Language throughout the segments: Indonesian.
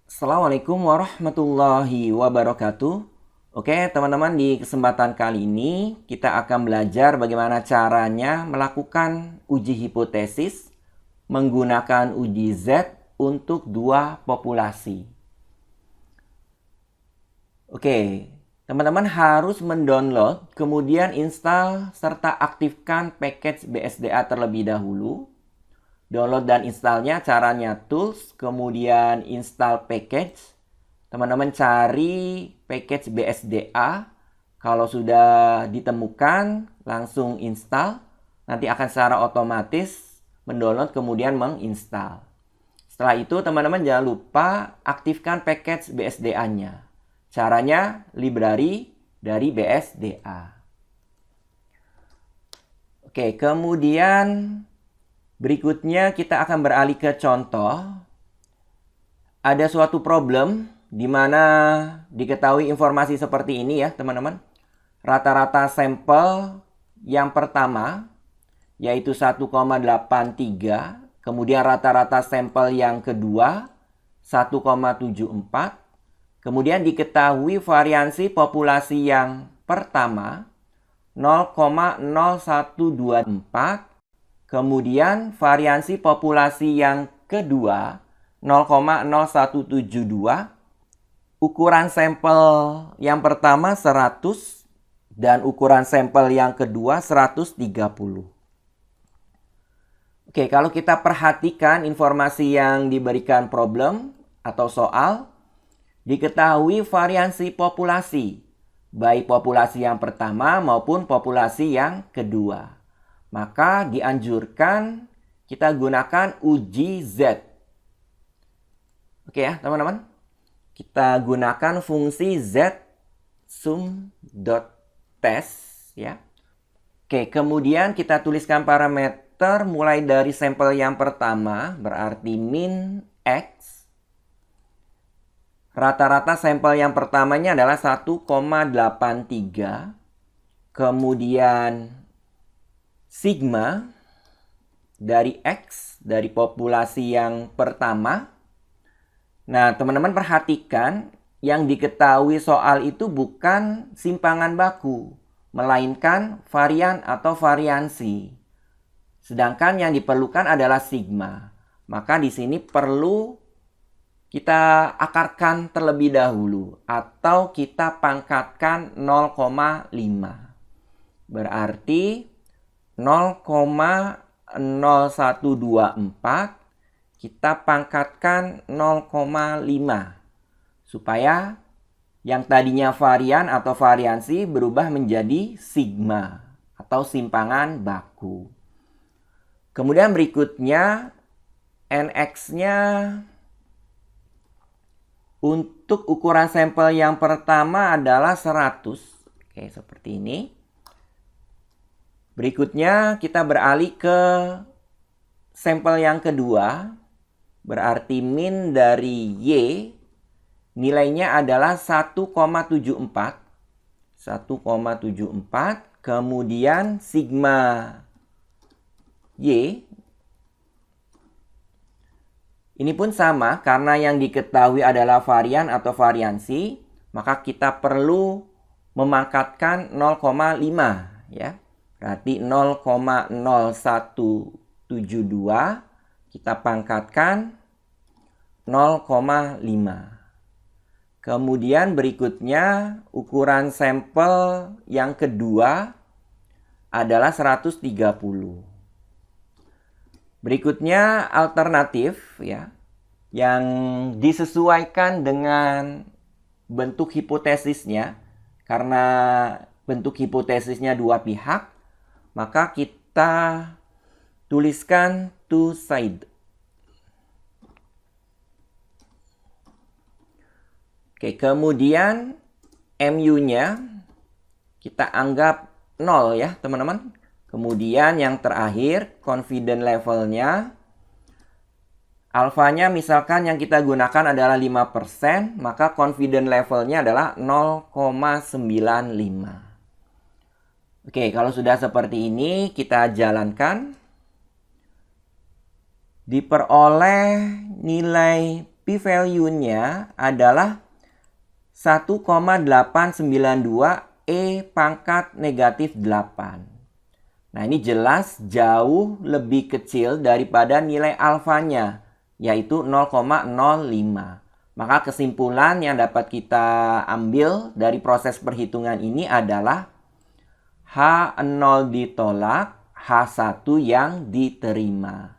Assalamualaikum warahmatullahi wabarakatuh. Oke, teman-teman, di kesempatan kali ini kita akan belajar bagaimana caranya melakukan uji hipotesis menggunakan uji Z untuk dua populasi. Oke, teman-teman harus mendownload, kemudian install serta aktifkan package BSDA terlebih dahulu. Download dan installnya caranya tools, kemudian install package. Teman-teman cari package BSDA. Kalau sudah ditemukan, langsung install. Nanti akan secara otomatis mendownload kemudian menginstal. Setelah itu teman-teman jangan lupa aktifkan package BSDA-nya. Caranya library dari BSDA. Oke, kemudian berikutnya kita akan beralih ke contoh. Ada suatu problem di mana diketahui informasi seperti ini ya teman-teman. Rata-rata sampel yang pertama yaitu 1,83. Kemudian rata-rata sampel yang kedua 1,74. Kemudian diketahui variansi populasi yang pertama 0,0124. Kemudian variansi populasi yang kedua 0,0172. Ukuran sampel yang pertama 100 dan ukuran sampel yang kedua 130. Oke, kalau kita perhatikan informasi yang diberikan problem atau soal, diketahui variansi populasi, baik populasi yang pertama maupun populasi yang kedua. Maka dianjurkan kita gunakan uji Z. Oke ya teman-teman. Kita gunakan fungsi Z sum.test ya. Oke, kemudian kita tuliskan parameter mulai dari sampel yang pertama berarti min X. Rata-rata sampel yang pertamanya adalah 1,83. Kemudian sigma dari X, dari populasi yang pertama. Nah, teman-teman perhatikan yang diketahui soal itu bukan simpangan baku, melainkan varian atau variansi. Sedangkan yang diperlukan adalah sigma. Maka di sini perlu kita akarkan terlebih dahulu atau kita pangkatkan 0,5. Berarti 0,0124 kita pangkatkan 0,5 supaya yang tadinya varian atau variansi berubah menjadi sigma atau simpangan baku. Kemudian berikutnya NX-nya untuk ukuran sampel yang pertama adalah 100. Oke, seperti ini. Berikutnya kita beralih ke sampel yang kedua. Berarti min dari Y nilainya adalah 1,74. 1,74. Kemudian sigma Y. Ini pun sama karena yang diketahui adalah varian atau variansi. Maka kita perlu memangkatkan 0,5 ya. Berarti 0,0172 kita pangkatkan 0,5. Kemudian berikutnya ukuran sampel yang kedua adalah 130. Berikutnya alternatif ya yang disesuaikan dengan bentuk hipotesisnya. Karena bentuk hipotesisnya dua pihak, maka kita tuliskan two side. Oke, kemudian MU-nya kita anggap 0 ya, teman-teman. Kemudian yang terakhir, confidence levelnya. Alfanya misalkan yang kita gunakan adalah 5%, maka confidence levelnya adalah 0,95. Oke, kalau sudah seperti ini, kita jalankan. Diperoleh nilai p-value-nya adalah 1,892 E pangkat negatif 8. Nah, ini jelas jauh lebih kecil daripada nilai alfanya, yaitu 0,05. Maka kesimpulan yang dapat kita ambil dari proses perhitungan ini adalah H0 ditolak, H1 yang diterima.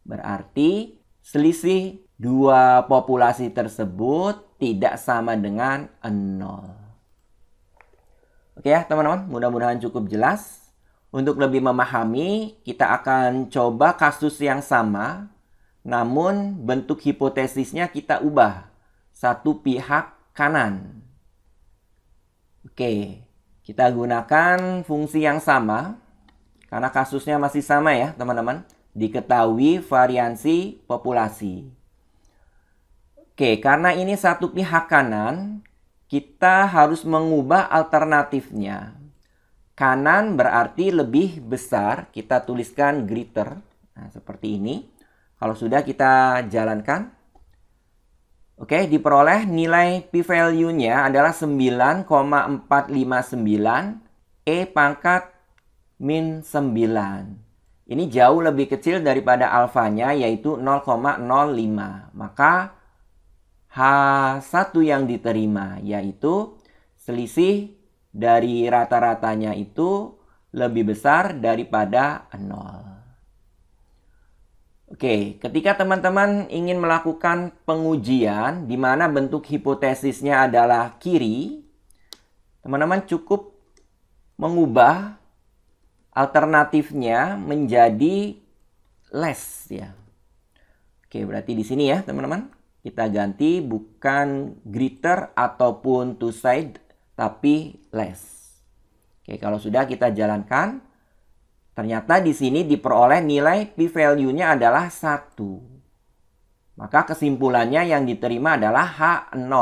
Berarti selisih dua populasi tersebut tidak sama dengan 0. Oke ya teman-teman, mudah-mudahan cukup jelas. Untuk lebih memahami, kita akan coba kasus yang sama, namun bentuk hipotesisnya kita ubah. Satu pihak kanan. Oke, kita gunakan fungsi yang sama, karena kasusnya masih sama ya teman-teman. Diketahui variansi populasi. Oke, karena ini satu pihak kanan, kita harus mengubah alternatifnya. Kanan berarti lebih besar, kita tuliskan greater. Nah, seperti ini. Kalau sudah kita jalankan. Oke, diperoleh nilai p-value-nya adalah 9,459 E pangkat min 9. Ini jauh lebih kecil daripada alfanya, yaitu 0,05. Maka H1 yang diterima, yaitu selisih dari rata-ratanya itu lebih besar daripada 0. Oke, ketika teman-teman ingin melakukan pengujian di mana bentuk hipotesisnya adalah kiri, teman-teman cukup mengubah alternatifnya menjadi less ya. Oke, berarti di sini ya teman-teman. Kita ganti bukan greater ataupun two side, tapi less. Oke, kalau sudah kita jalankan. Ternyata di sini diperoleh nilai p-value-nya adalah 1. Maka kesimpulannya yang diterima adalah H0.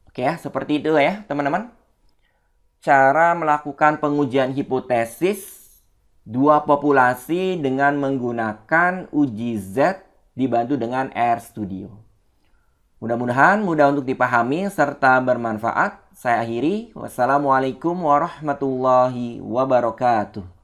Oke ya, seperti itu ya teman-teman. Cara melakukan pengujian hipotesis dua populasi dengan menggunakan uji Z dibantu dengan RStudio. Mudah-mudahan mudah untuk dipahami serta bermanfaat. Saya akhiri. Wassalamualaikum warahmatullahi wabarakatuh.